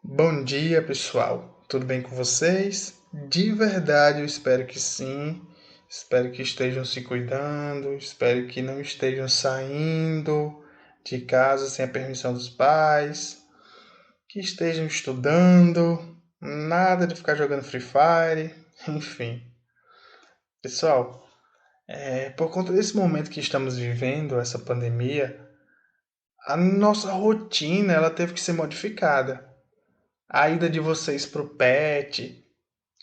Bom dia, pessoal. Tudo bem com vocês? De verdade, eu espero que sim. Espero que estejam se cuidando, espero que não estejam saindo de casa sem a permissão dos pais, que estejam estudando, nada de ficar jogando Free Fire, enfim. Pessoal, por conta desse momento que estamos vivendo, essa pandemia, a nossa rotina ela teve que ser modificada. A ida de vocês para o PET,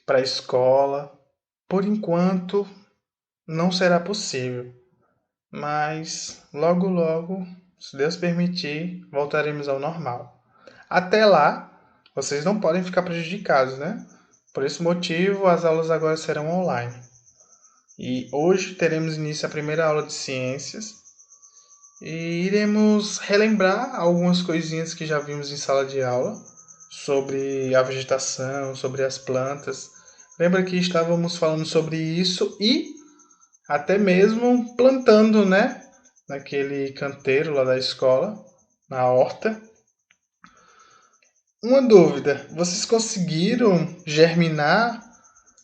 para a escola. Por enquanto, não será possível, mas logo logo, se Deus permitir, voltaremos ao normal. Até lá, vocês não podem ficar prejudicados, né? Por esse motivo, as aulas agora serão online. E hoje teremos início a primeira aula de ciências e iremos relembrar algumas coisinhas que já vimos em sala de aula sobre a vegetação, sobre as plantas. Lembra que estávamos falando sobre isso e até mesmo plantando, né? Naquele canteiro lá da escola, na horta. Uma dúvida: vocês conseguiram germinar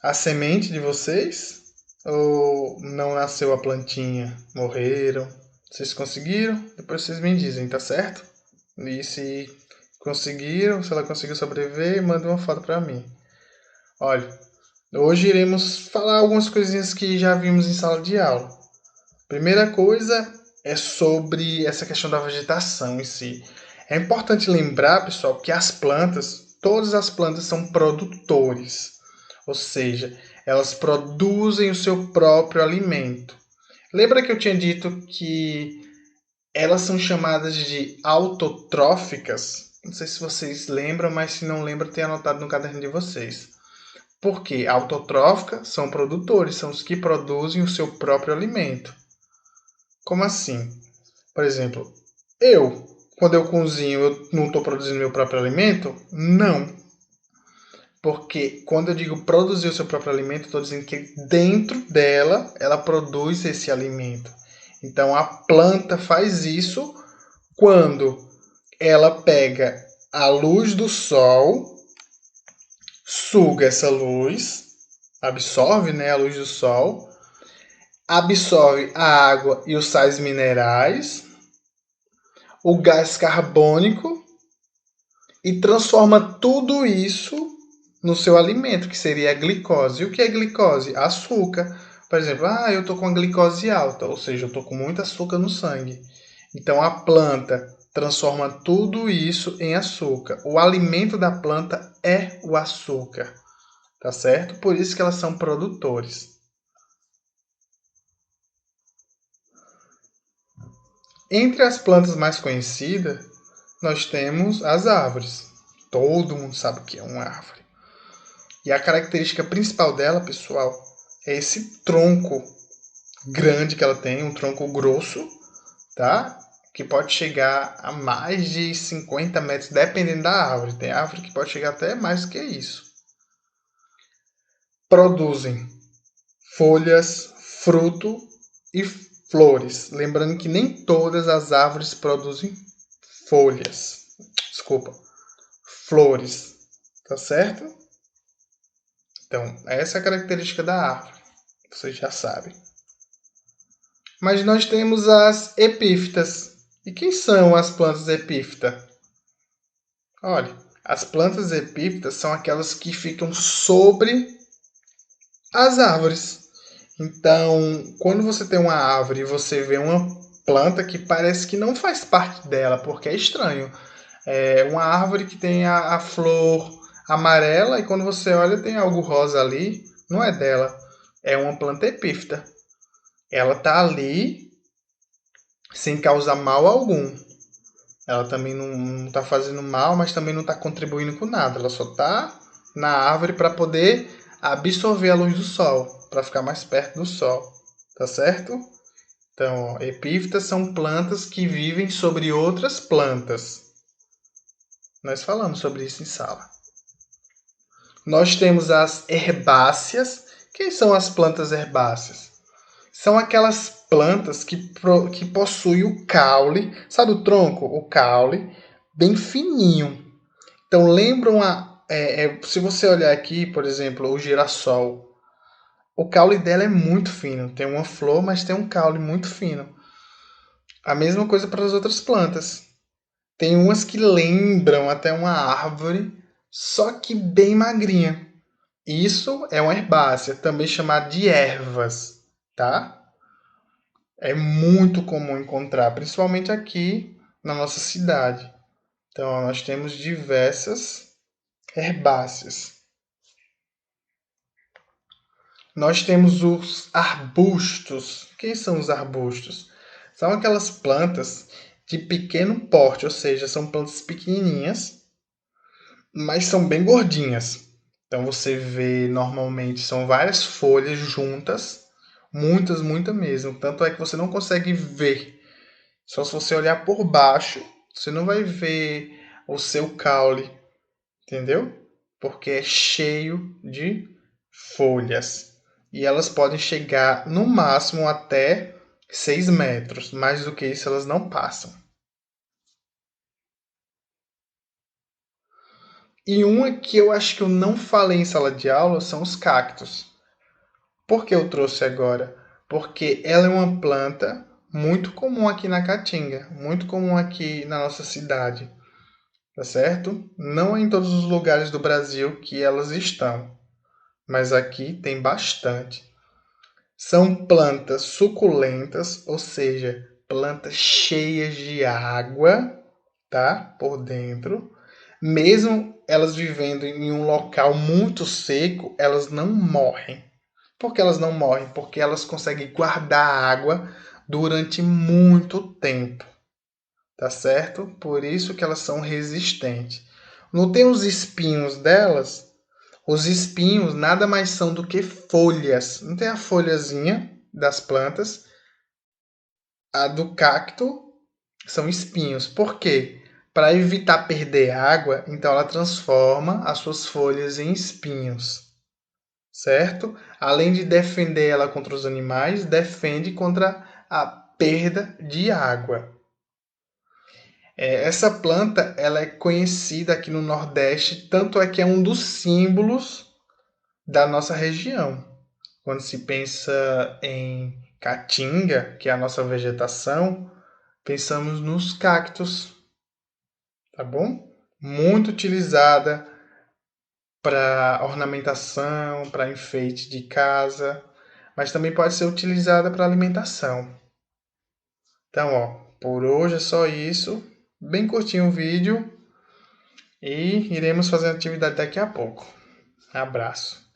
a semente de vocês? Ou não nasceu a plantinha? Morreram? Vocês conseguiram? Depois vocês me dizem, tá certo? E se conseguiram, se ela conseguiu sobreviver, manda uma foto para mim. Olha, hoje iremos falar algumas coisinhas que já vimos em sala de aula. Primeira coisa é sobre essa questão da vegetação em si. É importante lembrar, pessoal, que as plantas, todas as plantas são produtores, ou seja, elas produzem o seu próprio alimento. Lembra que eu tinha dito que elas são chamadas de autotróficas? Não sei se vocês lembram, mas se não lembram, tem anotado no caderno de vocês. Porque autotrófica são produtores, são os que produzem o seu próprio alimento. Como assim? Por exemplo, quando eu cozinho, eu não estou produzindo meu próprio alimento? Não. Porque quando eu digo produzir o seu próprio alimento, estou dizendo que dentro dela, ela produz esse alimento. Então a planta faz isso quando ela pega a luz do sol, suga essa luz, absorve, né, a luz do sol, absorve a água e os sais minerais, o gás carbônico e transforma tudo isso no seu alimento, que seria a glicose. E o que é glicose? Açúcar. Por exemplo, eu estou com a glicose alta, ou seja, eu estou com muito açúcar no sangue. Então a planta transforma tudo isso em açúcar. O alimento da planta é o açúcar, tá certo? Por isso que elas são produtores. Entre as plantas mais conhecidas, nós temos as árvores. Todo mundo sabe o que é uma árvore. E a característica principal dela, pessoal, é esse tronco grande que ela tem, um tronco grosso, tá? Que pode chegar a mais de 50 metros, dependendo da árvore. Tem árvore que pode chegar até mais que isso. Produzem folhas, fruto e flores. Lembrando que nem todas as árvores produzem folhas. Desculpa, flores. Tá certo? Então, essa é a característica da árvore. Vocês já sabem. Mas nós temos as epífitas. E quem são as plantas epífitas? Olha, as plantas epífitas são aquelas que ficam sobre as árvores. Então, quando você tem uma árvore e você vê uma planta que parece que não faz parte dela, porque é estranho. É uma árvore que tem a flor amarela e quando você olha tem algo rosa ali, não é dela. É uma planta epífita. Ela está ali sem causar mal algum. Ela também não está fazendo mal, mas também não está contribuindo com nada. Ela só está na árvore para poder absorver a luz do sol, para ficar mais perto do sol. Tá certo? Então, epífitas são plantas que vivem sobre outras plantas. Nós falamos sobre isso em sala. Nós temos as herbáceas. Quem são as plantas herbáceas? São aquelas plantas que possuem o caule, sabe o tronco? O caule, bem fininho. Então lembram se você olhar aqui, por exemplo, o girassol, o caule dela é muito fino. Tem uma flor, mas tem um caule muito fino. A mesma coisa para as outras plantas. Tem umas que lembram até uma árvore, só que bem magrinha. Isso é uma herbácea, também chamada de ervas, tá? É muito comum encontrar, principalmente aqui na nossa cidade. Então, nós temos diversas herbáceas. Nós temos os arbustos. Quem são os arbustos? São aquelas plantas de pequeno porte, ou seja, são plantas pequenininhas, mas são bem gordinhas. Então você vê normalmente são várias folhas juntas, muitas, muitas mesmo. Tanto é que você não consegue ver. Só se você olhar por baixo, você não vai ver o seu caule, entendeu? Porque é cheio de folhas. E elas podem chegar no máximo até 6 metros. Mais do que isso, elas não passam. E uma que eu acho que eu não falei em sala de aula são os cactos. Por que eu trouxe agora? Porque ela é uma planta muito comum aqui na Caatinga, muito comum aqui na nossa cidade, tá certo? Não é em todos os lugares do Brasil que elas estão, mas aqui tem bastante. São plantas suculentas, ou seja, plantas cheias de água, tá? Por dentro. Mesmo elas vivendo em um local muito seco, elas não morrem. Por que elas não morrem? Porque elas conseguem guardar água durante muito tempo, tá certo? Por isso que elas são resistentes. Não tem os espinhos delas? Os espinhos nada mais são do que folhas. Não tem a folhazinha das plantas? A do cacto são espinhos. Por quê? Para evitar perder água, então ela transforma as suas folhas em espinhos, certo? Além de defender ela contra os animais, defende contra a perda de água. Essa planta ela é conhecida aqui no Nordeste, tanto é que é um dos símbolos da nossa região. Quando se pensa em caatinga, que é a nossa vegetação, pensamos nos cactos, tá bom? Muito utilizada para ornamentação, para enfeite de casa, mas também pode ser utilizada para alimentação. Então, ó, por hoje é só isso. Bem curtinho o vídeo e iremos fazer a atividade daqui a pouco. Abraço.